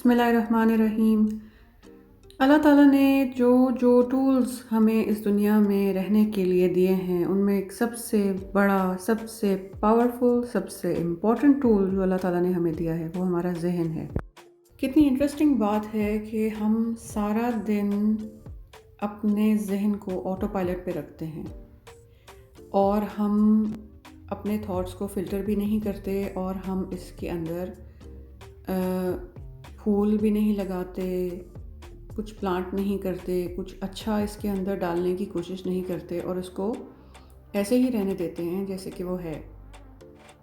بسم اللہ الرحمن الرحیم۔ اللہ تعالیٰ نے جو ٹولز ہمیں اس دنیا میں رہنے کے لیے دیے ہیں ان میں ایک سب سے بڑا، سب سے پاورفل، سب سے امپورٹنٹ ٹول جو اللہ تعالیٰ نے ہمیں دیا ہے وہ ہمارا ذہن ہے۔ کتنی انٹرسٹنگ بات ہے کہ ہم سارا دن اپنے ذہن کو آٹو پائلٹ پہ رکھتے ہیں اور ہم اپنے تھاٹس کو فلٹر بھی نہیں کرتے اور ہم اس کے اندر پھول بھی نہیں لگاتے، کچھ پلانٹ نہیں کرتے، کچھ اچھا اس کے اندر ڈالنے کی کوشش نہیں کرتے اور اس کو ایسے ہی رہنے دیتے ہیں جیسے کہ وہ ہے۔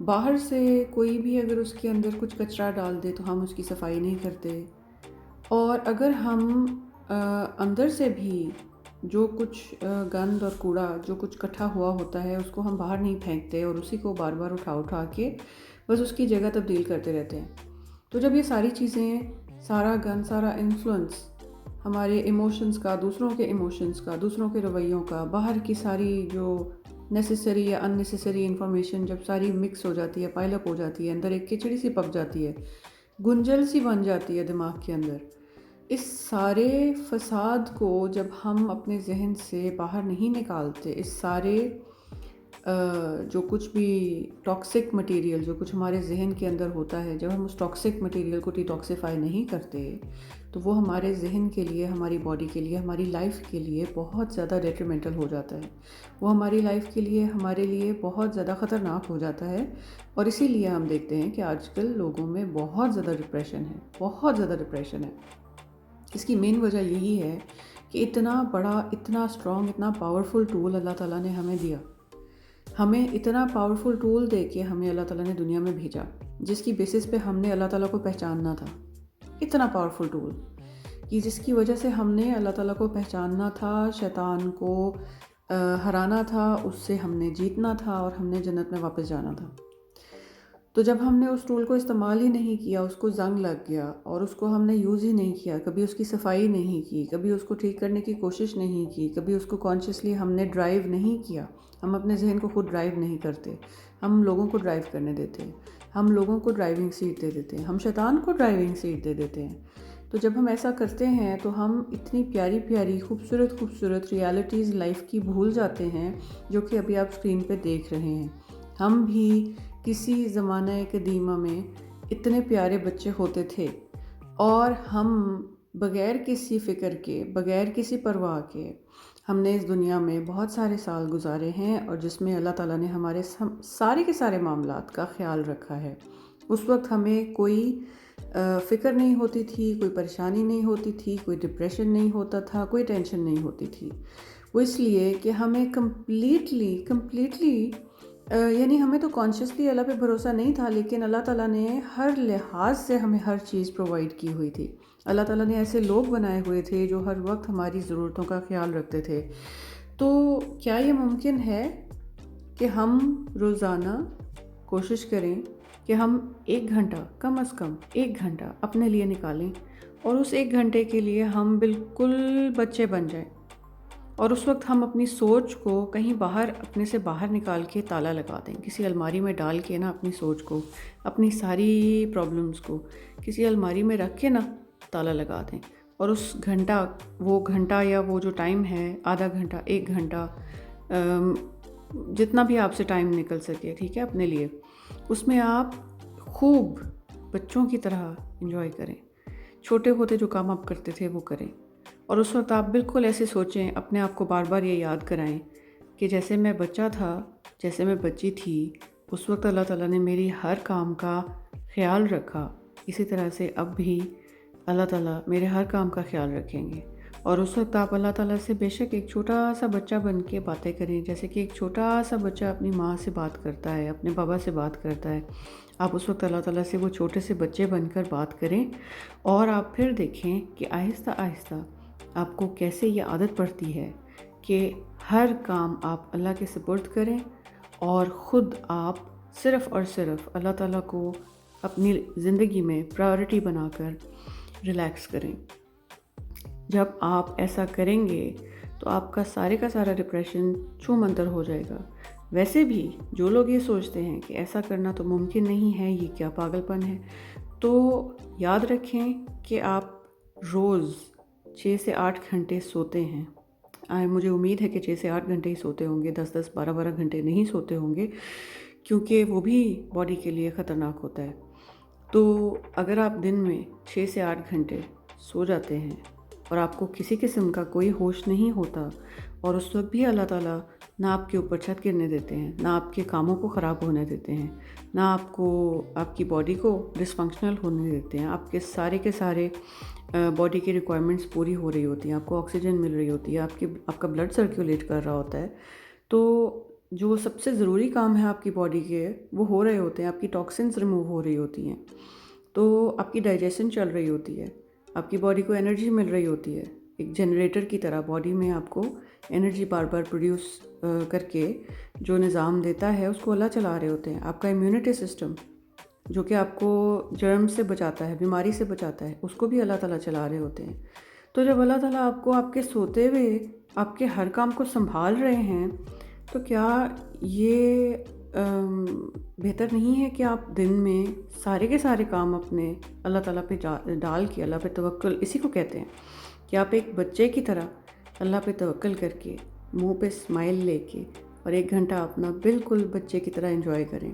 باہر سے کوئی بھی اگر اس کے اندر کچھ کچرا ڈال دے تو ہم اس کی صفائی نہیں کرتے، اور اگر ہم اندر سے بھی جو کچھ گند اور کوڑا جو کچھ اکٹھا ہوا ہوتا ہے اس کو ہم باہر نہیں پھینکتے اور اسی کو بار بار اٹھا کے بس اس کی جگہ تبدیل کرتے رہتے ہیں۔ تو جب یہ ساری چیزیں، سارا گند، سارا انفلوئنس ہمارے ایموشنز کا، دوسروں کے ایموشنز کا، دوسروں کے رویوں کا، باہر کی ساری جو نیسیسری یا ان نیسیسری انفارمیشن جب ساری مکس ہو جاتی ہے، پائل اپ ہو جاتی ہے، اندر ایک کھچڑی سی پک جاتی ہے، گنجل سی بن جاتی ہے دماغ کے اندر، اس سارے فساد کو جب ہم اپنے ذہن سے باہر نہیں نکالتے، اس سارے جو کچھ بھی ٹاکسک مٹیریل جو کچھ ہمارے ذہن کے اندر ہوتا ہے، جب ہم اس ٹاکسک مٹیریل کو ڈیٹاکسیفائی نہیں کرتے تو وہ ہمارے ذہن کے لیے، ہماری باڈی کے لیے، ہماری لائف کے لیے بہت زیادہ ڈیٹریمنٹل ہو جاتا ہے، وہ ہماری لائف کے لیے، ہمارے لیے بہت زیادہ خطرناک ہو جاتا ہے۔ اور اسی لیے ہم دیکھتے ہیں کہ آج کل لوگوں میں بہت زیادہ ڈپریشن ہے، بہت زیادہ ڈپریشن ہے۔ اس کی مین وجہ یہی ہے کہ اتنا بڑا، اتنا اسٹرانگ، اتنا پاورفل ٹول اللہ تعالیٰ نے ہمیں دیا، ہمیں اتنا پاورفل ٹول دے کے ہمیں اللہ تعالیٰ نے دنیا میں بھیجا جس کی بیسس پہ ہم نے اللہ تعالیٰ کو پہچاننا تھا۔ اتنا پاورفل ٹول کہ جس کی وجہ سے ہم نے اللہ تعالیٰ کو پہچاننا تھا، شیطان کو ہرانا تھا، اس سے ہم نے جیتنا تھا اور ہم نے جنت میں واپس جانا تھا۔ تو جب ہم نے اس ٹول کو استعمال ہی نہیں کیا، اس کو زنگ لگ گیا اور اس کو ہم نے یوز ہی نہیں کیا، کبھی اس کی صفائی نہیں کی، کبھی اس کو ٹھیک کرنے کی کوشش نہیں کی، کبھی اس کو کانشیسلی ہم نے ڈرائیو نہیں کیا۔ ہم اپنے ذہن کو خود ڈرائیو نہیں کرتے، ہم لوگوں کو ڈرائیو کرنے دیتے ہیں، ہم لوگوں کو ڈرائیونگ سیٹ دے دیتے ہیں، ہم شیطان کو ڈرائیونگ سیٹ دے دیتے ہیں۔ تو جب ہم ایسا کرتے ہیں تو ہم اتنی پیاری پیاری، خوبصورت خوبصورت ریالٹیز لائف کی بھول جاتے ہیں جو کہ ابھی آپ اسکرین پہ دیکھ رہے ہیں۔ ہم بھی کسی زمانہ قدیمہ میں اتنے پیارے بچے ہوتے تھے اور ہم بغیر کسی فکر کے، بغیر کسی پرواہ کے ہم نے اس دنیا میں بہت سارے سال گزارے ہیں، اور جس میں اللہ تعالیٰ نے ہمارے سارے کے سارے معاملات کا خیال رکھا ہے۔ اس وقت ہمیں کوئی فکر نہیں ہوتی تھی، کوئی پریشانی نہیں ہوتی تھی، کوئی ڈپریشن نہیں ہوتا تھا، کوئی ٹینشن نہیں ہوتی تھی۔ وہ اس لیے کہ ہمیں کمپلیٹلی یعنی ہمیں تو کانشیسلی اللہ پہ بھروسہ نہیں تھا، لیکن اللہ تعالیٰ نے ہر لحاظ سے ہمیں ہر چیز پرووائڈ کی ہوئی تھی۔ اللہ تعالیٰ نے ایسے لوگ بنائے ہوئے تھے جو ہر وقت ہماری ضرورتوں کا خیال رکھتے تھے۔ تو کیا یہ ممکن ہے کہ ہم روزانہ کوشش کریں کہ ہم 1 گھنٹہ، کم از کم 1 گھنٹہ اپنے لیے نکالیں اور اس 1 گھنٹے کے لیے ہم بالکل بچے بن جائیں، اور اس وقت ہم اپنی سوچ کو کہیں باہر، اپنے سے باہر نکال کے تالا لگا دیں، کسی الماری میں ڈال کے نا اپنی سوچ کو، اپنی ساری پرابلمس کو کسی الماری میں رکھ کے نا تالا لگا دیں، اور اس گھنٹہ، وہ گھنٹہ یا وہ جو ٹائم ہے، آدھا گھنٹہ، 1 گھنٹہ، جتنا بھی آپ سے ٹائم نکل سکے، ٹھیک ہے، اپنے لیے، اس میں آپ خوب بچوں کی طرح انجوائے کریں، چھوٹے ہوتے جو کام آپ کرتے تھے وہ کریں، اور اس وقت آپ بالکل ایسے سوچیں، اپنے آپ کو بار بار یہ یاد کرائیں کہ جیسے میں بچہ تھا، جیسے میں بچی تھی، اس وقت اللہ تعالیٰ نے میری ہر کام کا خیال رکھا، اسی طرح سے اب بھی اللہ تعالیٰ میرے ہر کام کا خیال رکھیں گے۔ اور اس وقت آپ اللہ تعالیٰ سے بے شک ایک چھوٹا سا بچہ بن کے باتیں کریں، جیسے کہ ایک چھوٹا سا بچہ اپنی ماں سے بات کرتا ہے، اپنے بابا سے بات کرتا ہے، آپ اس وقت اللہ تعالیٰ سے وہ چھوٹے سے بچے بن کر بات کریں، اور آپ پھر دیکھیں کہ آہستہ آہستہ آپ کو کیسے یہ عادت پڑتی ہے کہ ہر کام آپ اللہ کے سپرد کریں، اور خود آپ صرف اور صرف اللہ تعالیٰ کو اپنی زندگی میں پرائورٹی بنا کر ریلیکس کریں۔ جب آپ ایسا کریں گے تو آپ کا سارا ڈپریشن چھو منتر ہو جائے گا۔ ویسے بھی جو لوگ یہ سوچتے ہیں کہ ایسا کرنا تو ممکن نہیں ہے، یہ کیا پاگل پن ہے، تو یاد رکھیں کہ آپ روز 6 سے 8 گھنٹے سوتے ہیں. مجھے امید ہے کہ 6 سے 8 گھنٹے ہی سوتے ہوں گے, 10 12 گھنٹے نہیں سوتے ہوں گے, کیونکہ وہ بھی باڈی کے لیے خطرناک ہوتا ہے. تو اگر آپ دن میں 6 سے 8 گھنٹے سو جاتے ہیں اور آپ کو کسی قسم کا کوئی ہوش نہیں ہوتا, اور اس وقت بھی اللہ تعالیٰ نہ آپ کے اوپر چھت گرنے دیتے ہیں, نہ آپ کے کاموں کو خراب ہونے دیتے ہیں, نہ آپ کی باڈی کو ڈس فنکشنل ہونے دیتے ہیں, آپ کے سارے باڈی کی ریکوائرمنٹس پوری ہو رہی ہوتی ہیں, آپ کو آکسیجن مل رہی ہوتی ہے, آپ کا بلڈ سرکولیٹ کر رہا ہوتا ہے, تو جو سب سے ضروری کام ہے آپ کی باڈی کے وہ ہو رہے ہوتے ہیں, آپ کی ٹاکسنز ریموو ہو رہی ہوتی ہیں, تو آپ کی ڈائجیشن چل رہی ہوتی ہے, آپ کی باڈی کو انرجی مل رہی ہوتی ہے. ایک جنریٹر کی طرح باڈی میں آپ کو انرجی بار بار پروڈیوس کر کے جو نظام دیتا ہے اس کو اللہ چلا رہے ہوتے ہیں. آپ کا امیونٹی سسٹم جو کہ آپ کو جرم سے بچاتا ہے, بیماری سے بچاتا ہے, اس کو بھی اللہ تعالیٰ چلا رہے ہوتے ہیں. تو جب اللہ تعالیٰ آپ کو آپ کے سوتے ہوئے آپ کے ہر کام کو سنبھال رہے ہیں, تو کیا یہ بہتر نہیں ہے کہ آپ دن میں سارے کے سارے کام اپنے اللہ تعالیٰ پہ ڈال کے, اللہ پہ توکل اسی کو کہتے ہیں کہ آپ ایک بچے کی طرح اللہ پہ توکل کر کے, منہ پہ اسمائل لے کے, اور 1 گھنٹہ اپنا بالکل بچے کی طرح انجوائے کریں.